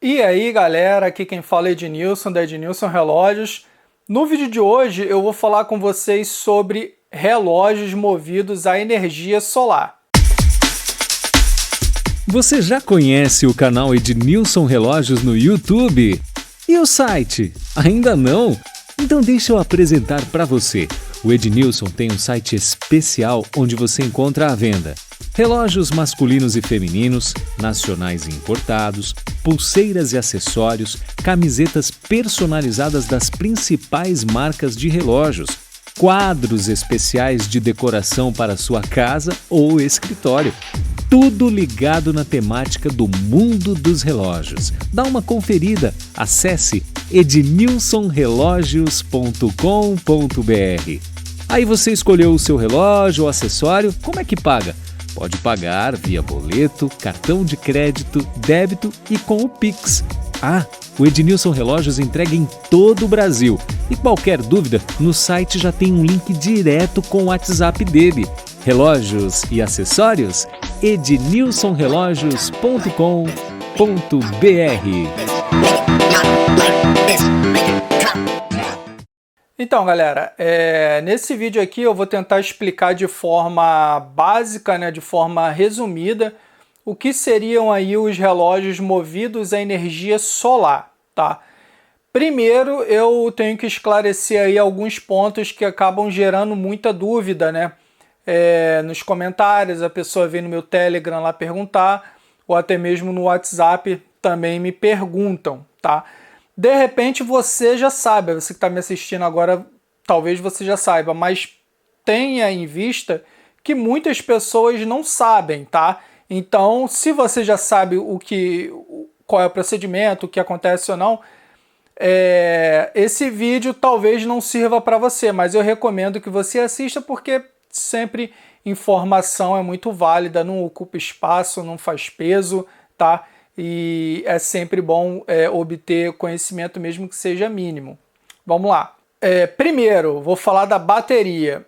E aí galera, aqui quem fala é Ednilson, da Ednilson Relógios. No vídeo de hoje eu vou falar com vocês sobre relógios movidos à energia solar. Você já conhece o canal Ednilson Relógios no YouTube? E o site? Ainda não? Então deixa eu apresentar para você. O Ednilson tem um site especial onde você encontra à venda relógios masculinos e femininos, nacionais e importados, pulseiras e acessórios, camisetas personalizadas das principais marcas de relógios, quadros especiais de decoração para sua casa ou escritório. Tudo ligado na temática do mundo dos relógios. Dá uma conferida, acesse ednilsonrelógios.com.br. Aí você escolheu o seu relógio ou acessório, como é que paga? Pode pagar via boleto, cartão de crédito, débito e com o Pix. O Ednilson Relógios entrega em todo o Brasil. E qualquer dúvida, no site já tem um link direto com o WhatsApp dele. Relógios e acessórios? ednilsonrelógios.com.br. Então galera, nesse vídeo aqui eu vou tentar explicar de forma básica, de forma resumida, o que seriam aí os relógios movidos à energia solar, tá? Primeiro eu tenho que esclarecer aí alguns pontos que acabam gerando muita dúvida, nos comentários, a pessoa vem no meu Telegram lá perguntar, ou até mesmo no WhatsApp também me perguntam, tá? De repente você já sabe, você que está me assistindo agora, talvez você já saiba, mas tenha em vista que muitas pessoas não sabem, tá? Então, se você já sabe qual é o procedimento, o que acontece ou não, esse vídeo talvez não sirva para você, mas eu recomendo que você assista porque sempre informação é muito válida, não ocupa espaço, não faz peso, tá? E é sempre bom obter conhecimento mesmo que seja mínimo. Vamos lá. Primeiro, vou falar da bateria.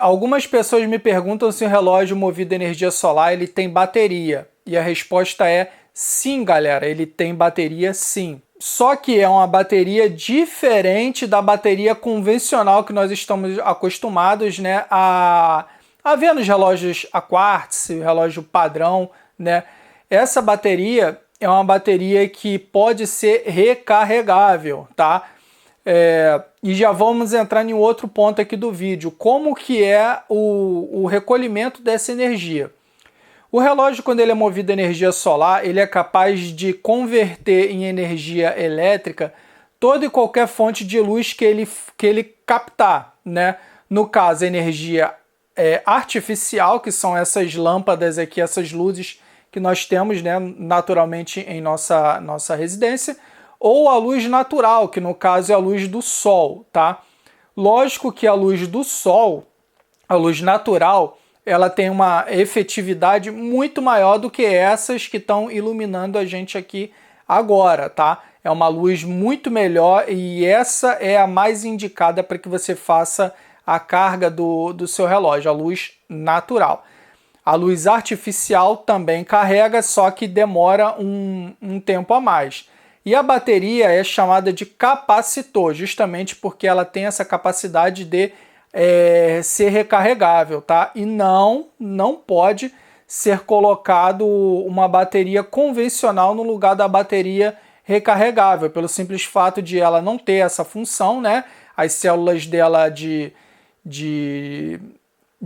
Algumas pessoas me perguntam se o relógio movido a energia solar ele tem bateria. E a resposta é sim, galera, ele tem bateria sim. Só que é uma bateria diferente da bateria convencional que nós estamos acostumados a ver nos relógios a quartz, relógio padrão, Essa bateria é uma bateria que pode ser recarregável, tá? E já vamos entrar em outro ponto aqui do vídeo, como que é o recolhimento dessa energia. O relógio, quando ele é movido a energia solar, ele é capaz de converter em energia elétrica toda e qualquer fonte de luz que ele captar, No caso, a energia artificial, que são essas lâmpadas aqui, essas luzes que nós temos naturalmente em nossa residência, ou a luz natural, que no caso é a luz do sol, tá? Lógico que a luz do sol, a luz natural, ela tem uma efetividade muito maior do que essas que estão iluminando a gente aqui agora, tá? É uma luz muito melhor e essa é a mais indicada para que você faça a carga do seu relógio, a luz natural. A luz artificial também carrega, só que demora um tempo a mais. E a bateria é chamada de capacitor, justamente porque ela tem essa capacidade de ser recarregável, tá? E não pode ser colocado uma bateria convencional no lugar da bateria recarregável, pelo simples fato de ela não ter essa função, As células dela de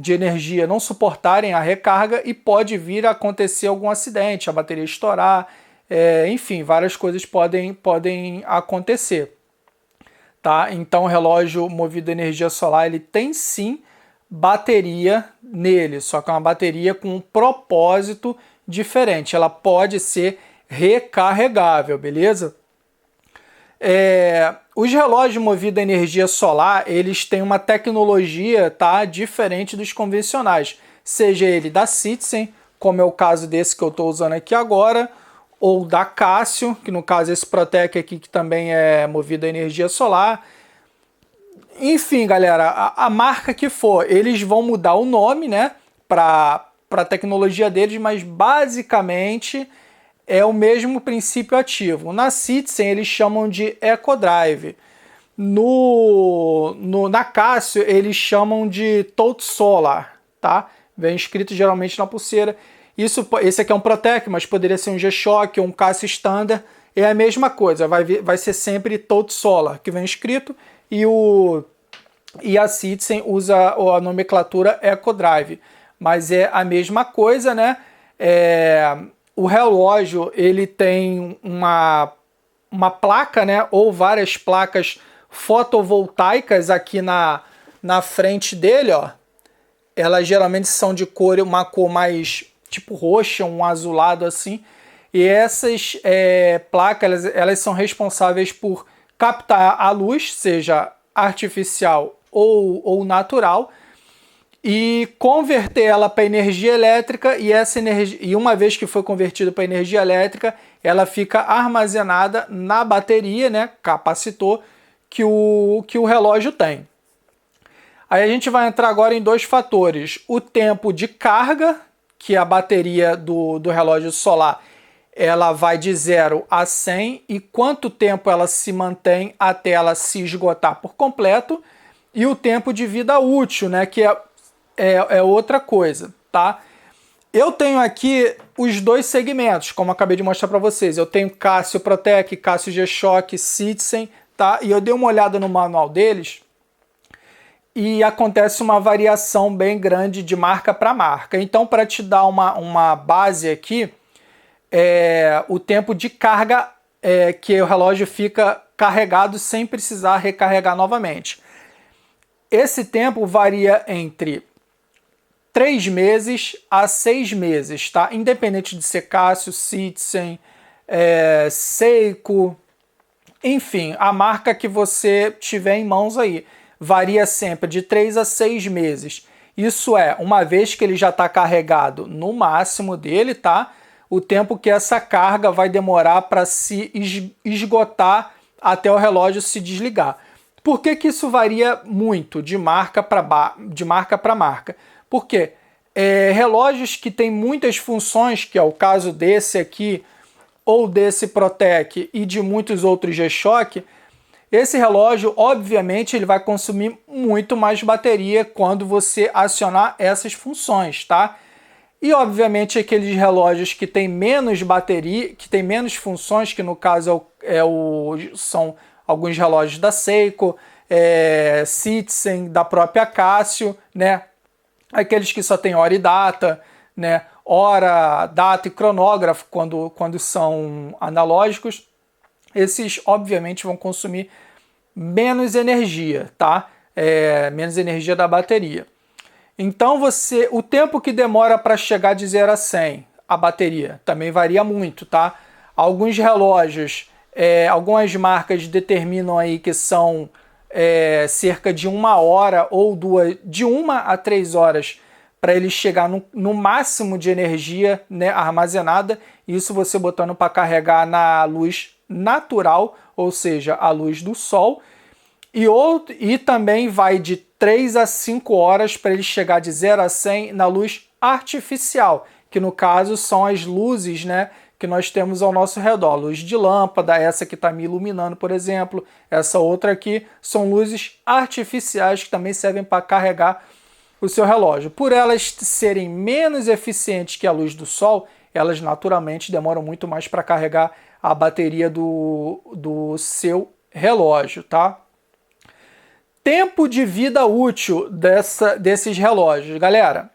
energia não suportarem a recarga e pode vir a acontecer algum acidente, a bateria estourar, enfim, várias coisas podem acontecer. Tá? Então o relógio movido a energia solar ele tem sim bateria nele, só que é uma bateria com um propósito diferente, ela pode ser recarregável, beleza? Os relógios movidos a energia solar, eles têm uma tecnologia, tá, diferente dos convencionais, seja ele da Citizen, como é o caso desse que eu estou usando aqui agora, ou da Casio, que no caso esse Protec aqui que também é movido a energia solar. Enfim, galera, a marca que for, eles vão mudar o nome, para a tecnologia deles, mas basicamente é o mesmo princípio ativo. Na Citizen eles chamam de EcoDrive. Na Casio eles chamam de Total Solar, tá? Vem escrito geralmente na pulseira. Esse aqui é um Protec, mas poderia ser um G-Shock ou um Casio Standard. É a mesma coisa, vai ser sempre Total Solar, que vem escrito, e a Citizen usa a nomenclatura EcoDrive. Mas é a mesma coisa, né? O relógio ele tem uma placa, né? Ou várias placas fotovoltaicas aqui na frente dele, ó. Elas geralmente são de uma cor mais tipo roxa, um azulado assim. E essas placas elas são responsáveis por captar a luz, seja artificial ou natural, e converter ela para energia elétrica, e uma vez que foi convertida para energia elétrica, ela fica armazenada na bateria, né, capacitor, que o relógio tem. Aí a gente vai entrar agora em dois fatores: o tempo de carga, que a bateria do relógio solar ela vai de 0 a 100, e quanto tempo ela se mantém até ela se esgotar por completo, e o tempo de vida útil, né, que é outra coisa, tá? Eu tenho aqui os dois segmentos, como eu acabei de mostrar para vocês. Eu tenho Casio Protec, Casio G-Shock, Citizen, tá? E eu dei uma olhada no manual deles e acontece uma variação bem grande de marca para marca. Então, para te dar uma base aqui, o tempo de carga que o relógio fica carregado sem precisar recarregar novamente. Esse tempo varia entre 3 meses a 6 meses, tá? Independente de ser Casio, Citizen, Seiko, enfim, a marca que você tiver em mãos aí. Varia sempre de 3 a 6 meses. Isso uma vez que ele já está carregado no máximo dele, tá? O tempo que essa carga vai demorar para se esgotar até o relógio se desligar. Por que isso varia muito de marca para marca? Porque relógios que têm muitas funções, que é o caso desse aqui, ou desse Protec e de muitos outros G-Shock, esse relógio, obviamente, ele vai consumir muito mais bateria quando você acionar essas funções, tá? E, obviamente, aqueles relógios que têm menos bateria, que têm menos funções, que no caso são alguns relógios da Seiko, Citizen, da própria Casio, né? Aqueles que só tem hora e data, né? Hora, data e cronógrafo quando são analógicos. Esses, obviamente, vão consumir menos energia, tá? Menos energia da bateria. Então, o tempo que demora para chegar de 0 a 100, a bateria, também varia muito, tá? Alguns relógios, algumas marcas determinam aí que são cerca de 1 hora ou de 1 a 3 horas para ele chegar no máximo de energia, né, armazenada. Isso você botando para carregar na luz natural, ou seja, a luz do sol. E também vai de 3 a 5 horas para ele chegar de 0 a 100 na luz artificial, que no caso são as luzes, né, que nós temos ao nosso redor. Luz de lâmpada, essa que está me iluminando, por exemplo, essa outra aqui, são luzes artificiais que também servem para carregar o seu relógio. Por elas serem menos eficientes que a luz do sol, elas naturalmente demoram muito mais para carregar a bateria do seu relógio, tá? Tempo de vida útil desses relógios. Galera,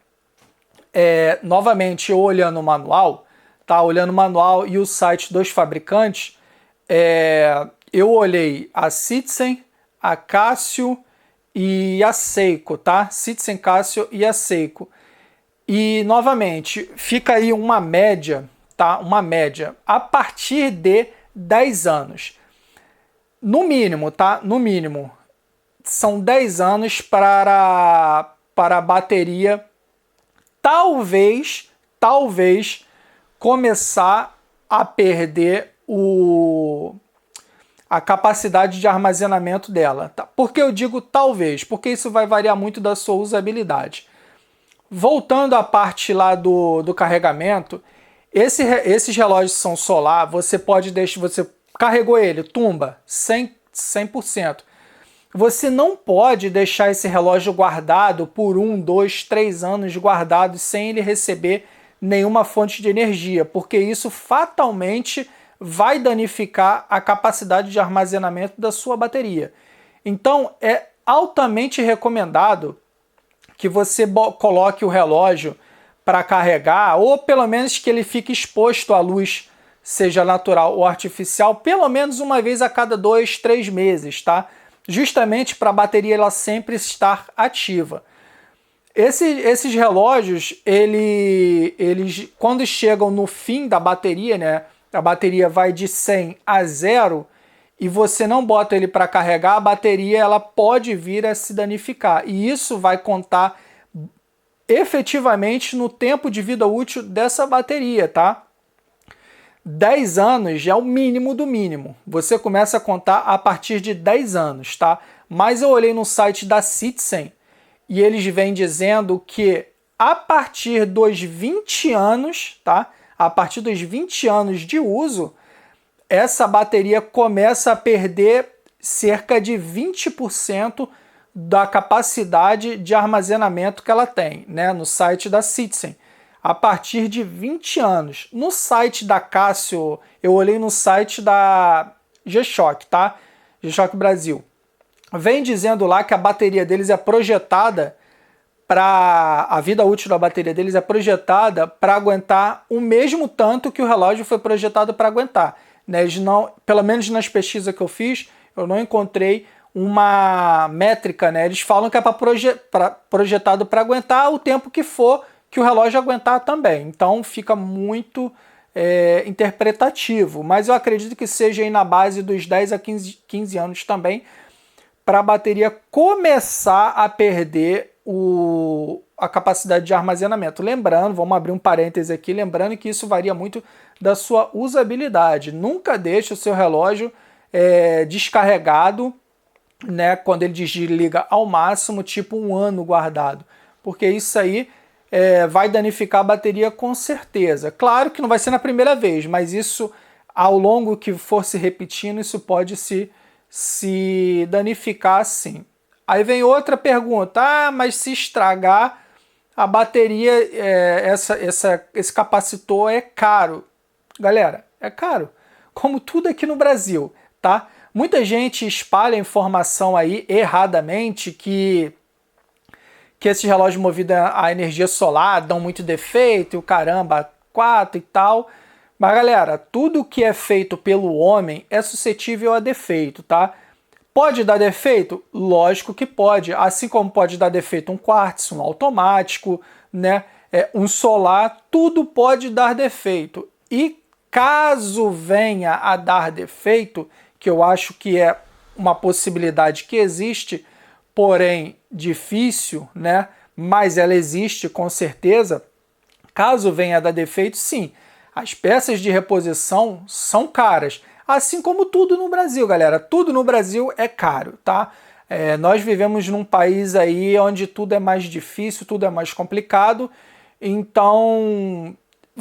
novamente, eu olhando o manual, tá? Olhando o manual e o site dos fabricantes, eu olhei a Citizen, a Casio e a Seiko, tá? Citizen, Casio e a Seiko. E, novamente, fica aí uma média, tá? Uma média a partir de 10 anos. No mínimo, tá? No mínimo. São 10 anos para a bateria talvez começar a perder a capacidade de armazenamento dela. Tá? Por que eu digo talvez? Porque isso vai variar muito da sua usabilidade. Voltando à parte lá do carregamento, Esses relógios são solar, você pode deixar, você carregou ele, tumba, 100%. Você não pode deixar esse relógio guardado por 1, 2, 3 anos guardado sem ele receber nenhuma fonte de energia, porque isso fatalmente vai danificar a capacidade de armazenamento da sua bateria. Então é altamente recomendado que você coloque o relógio para carregar, ou pelo menos que ele fique exposto à luz, seja natural ou artificial, pelo menos uma vez a cada 2, 3 meses, tá? Justamente para a bateria ela sempre estar ativa. Esses relógios, eles quando chegam no fim da bateria, né? A bateria vai de 100 a 0 e você não bota ele para carregar, a bateria ela pode vir a se danificar. E isso vai contar efetivamente no tempo de vida útil dessa bateria, tá? 10 anos é o mínimo do mínimo. Você começa a contar a partir de 10 anos, tá? Mas eu olhei no site da Citizen e eles vêm dizendo que a partir dos 20 anos, tá? A partir dos 20 anos de uso, essa bateria começa a perder cerca de 20% da capacidade de armazenamento que ela tem, né? No site da Citizen. A partir de 20 anos. No site da Casio, eu olhei no site da G-Shock, tá? G-Shock Brasil. Vem dizendo lá que a bateria deles é projetada a vida útil da bateria deles é projetada para aguentar o mesmo tanto que o relógio foi projetado para aguentar. Né? Eles não, pelo menos nas pesquisas que eu fiz, eu não encontrei uma métrica, né? Eles falam que é projetado para aguentar o tempo que for que o relógio aguentar também. Então fica muito interpretativo, mas eu acredito que seja aí na base dos 10 a 15 anos também, para a bateria começar a perder a capacidade de armazenamento. Lembrando, vamos abrir um parêntese aqui, lembrando que isso varia muito da sua usabilidade. Nunca deixe o seu relógio descarregado, né, quando ele desliga ao máximo, tipo 1 ano guardado, porque isso aí vai danificar a bateria com certeza. Claro que não vai ser na primeira vez, mas isso, ao longo que for se repetindo, isso pode se danificar sim. Aí vem outra pergunta, mas se estragar a bateria, esse capacitor é caro. Galera, é caro, como tudo aqui no Brasil, tá? Muita gente espalha informação aí erradamente que esses relógios movidos a energia solar dão muito defeito e o caramba, 4 e tal. Mas galera, tudo que é feito pelo homem é suscetível a defeito, tá? Pode dar defeito? Lógico que pode. Assim como pode dar defeito um quartzo, um automático, né? Um solar, tudo pode dar defeito. E caso venha a dar defeito, que eu acho que é uma possibilidade que existe, porém difícil, né? Mas ela existe com certeza. Caso venha a dar defeito, sim, as peças de reposição são caras. Assim como tudo no Brasil, galera. Tudo no Brasil é caro, tá? Nós vivemos num país aí onde tudo é mais difícil, tudo é mais complicado. Então,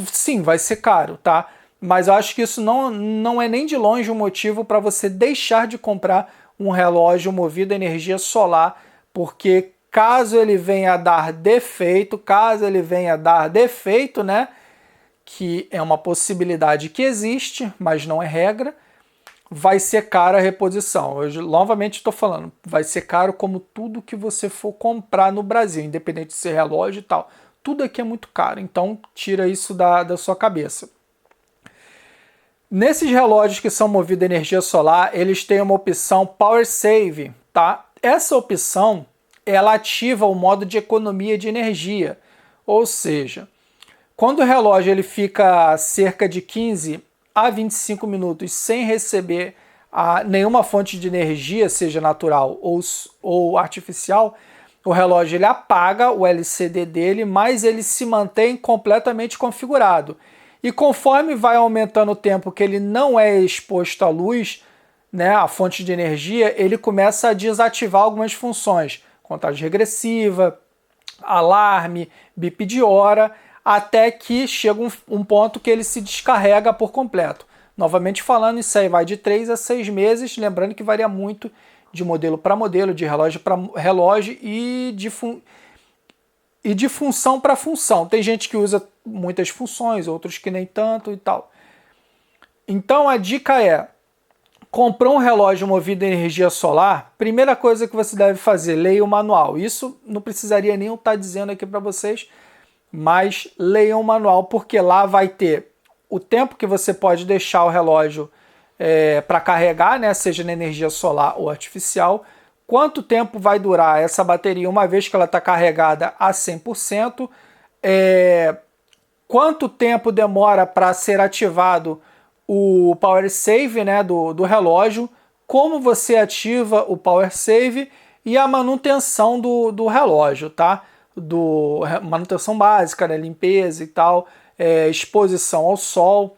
sim, vai ser caro, tá? Mas eu acho que isso não é nem de longe um motivo para você deixar de comprar um relógio movido a energia solar, porque caso ele venha a dar defeito, né? Que é uma possibilidade que existe, mas não é regra, vai ser cara a reposição. Eu novamente estou falando, vai ser caro como tudo que você for comprar no Brasil, independente de ser relógio e tal. Tudo aqui é muito caro, então tira isso da sua cabeça. Nesses relógios que são movidos a energia solar, eles têm uma opção Power Save, tá? Essa opção, ela ativa o modo de economia de energia, ou seja, quando o relógio ele fica cerca de 15 a 25 minutos sem receber nenhuma fonte de energia, seja natural ou artificial, o relógio ele apaga o LCD dele, mas ele se mantém completamente configurado. E conforme vai aumentando o tempo que ele não é exposto à luz, né, a fonte de energia, ele começa a desativar algumas funções, contagem regressiva, alarme, bip de hora. até que chega um ponto que ele se descarrega por completo. Novamente falando, isso aí vai de 3 a 6 meses, lembrando que varia muito de modelo para modelo, de relógio para relógio e de função para função. Tem gente que usa muitas funções, outros que nem tanto e tal. Então a dica é: comprou um relógio movido a energia solar, primeira coisa que você deve fazer, leia o manual. Isso não precisaria nem eu estar dizendo aqui para vocês, mas leiam o manual, porque lá vai ter o tempo que você pode deixar o relógio para carregar, né, seja na energia solar ou artificial, quanto tempo vai durar essa bateria uma vez que ela está carregada a 100%, quanto tempo demora para ser ativado o Power Save, né, do relógio, como você ativa o Power Save e a manutenção do relógio, tá? Manutenção básica, né, limpeza e tal, exposição ao sol.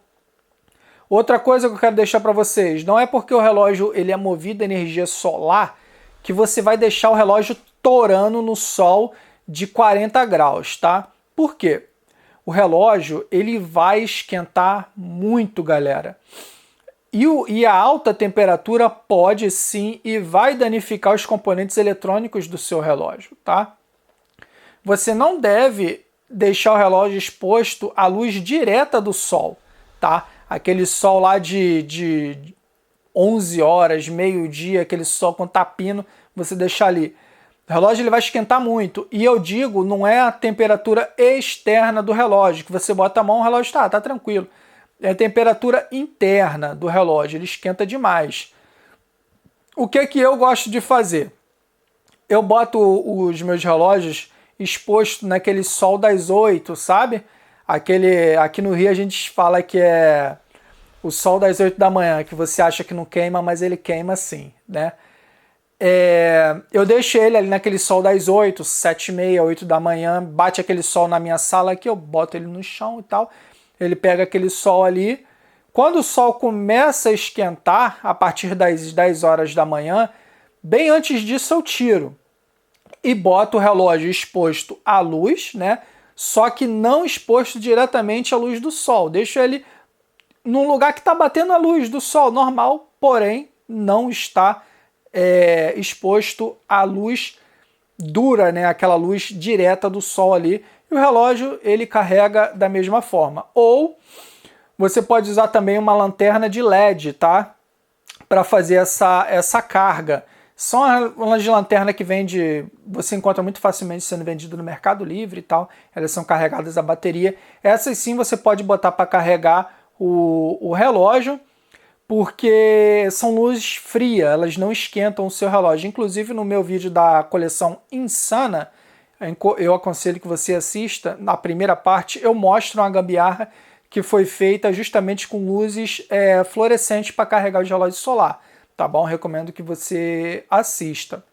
Outra coisa que eu quero deixar para vocês, não é porque o relógio ele é movido a energia solar que você vai deixar o relógio torando no sol de 40 graus, tá? Por quê? O relógio ele vai esquentar muito, galera. E a alta temperatura pode sim e vai danificar os componentes eletrônicos do seu relógio, tá? Você não deve deixar o relógio exposto à luz direta do sol, tá? Aquele sol lá de 11 horas, meio-dia, aquele sol com tapino, você deixar ali. O relógio ele vai esquentar muito. E eu digo, não é a temperatura externa do relógio, que você bota a mão, o relógio tá tranquilo. É a temperatura interna do relógio, ele esquenta demais. O que eu gosto de fazer? Eu boto os meus relógios exposto naquele sol das 8, sabe? Aqui no Rio a gente fala que é o sol das 8 da manhã, que você acha que não queima, mas ele queima sim, né? Eu deixo ele ali naquele sol das 8, 7h30, 8 da manhã, bate aquele sol na minha sala aqui, eu boto ele no chão e tal, ele pega aquele sol ali. Quando o sol começa a esquentar, a partir das 10 horas da manhã, bem antes disso eu tiro e boto o relógio exposto à luz, né? Só que não exposto diretamente à luz do sol. Deixo ele num lugar que está batendo a luz do sol normal, porém não está exposto à luz dura, né? Aquela luz direta do sol ali. E o relógio ele carrega da mesma forma. Ou você pode usar também uma lanterna de LED, tá? Para fazer essa carga. São as de lanterna que você encontra muito facilmente sendo vendido no Mercado Livre e tal. Elas são carregadas a bateria. Essas sim você pode botar para carregar o relógio, porque são luzes frias, elas não esquentam o seu relógio. Inclusive no meu vídeo da coleção Insana, eu aconselho que você assista, na primeira parte eu mostro uma gambiarra que foi feita justamente com luzes fluorescentes para carregar os relógios solar. Tá bom? Recomendo que você assista.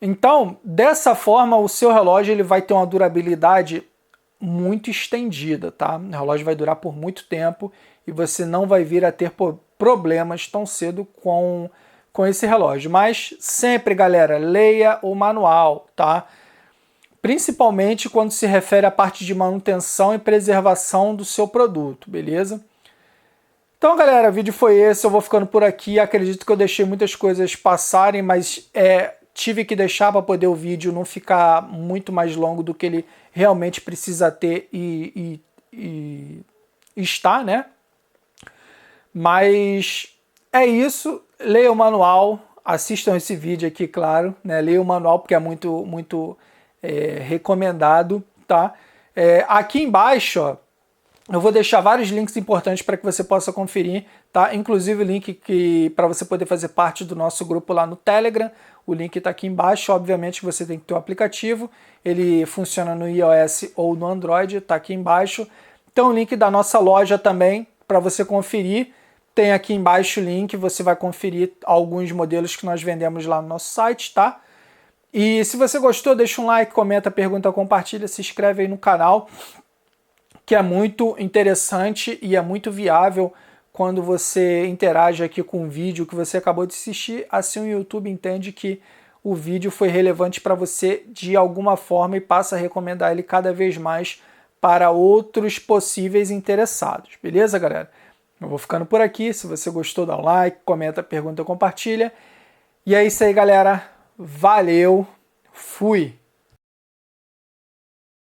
Então, dessa forma, o seu relógio ele vai ter uma durabilidade muito estendida, tá? O relógio vai durar por muito tempo e você não vai vir a ter problemas tão cedo com esse relógio. Mas sempre, galera, leia o manual, tá? Principalmente quando se refere à parte de manutenção e preservação do seu produto, beleza? Então, galera, o vídeo foi esse, eu vou ficando por aqui. Acredito que eu deixei muitas coisas passarem, mas tive que deixar para poder o vídeo não ficar muito mais longo do que ele realmente precisa ter e está, né? Mas é isso, leia o manual, assistam esse vídeo aqui, claro, né? Leia o manual porque é muito recomendado, tá? Aqui embaixo, ó, eu vou deixar vários links importantes para que você possa conferir, tá? Inclusive o link para você poder fazer parte do nosso grupo lá no Telegram. O link está aqui embaixo. Obviamente você tem que ter o aplicativo. Ele funciona no iOS ou no Android, está aqui embaixo. Então o link da nossa loja também para você conferir. Tem aqui embaixo o link, você vai conferir alguns modelos que nós vendemos lá no nosso site, tá? E se você gostou, deixa um like, comenta, pergunta, compartilha, se inscreve aí no canal, que é muito interessante e é muito viável quando você interage aqui com o vídeo que você acabou de assistir. Assim o YouTube entende que o vídeo foi relevante para você de alguma forma e passa a recomendar ele cada vez mais para outros possíveis interessados. Beleza, galera? Eu vou ficando por aqui. Se você gostou, dá um like, comenta, pergunta, compartilha. E é isso aí, galera. Valeu. Fui.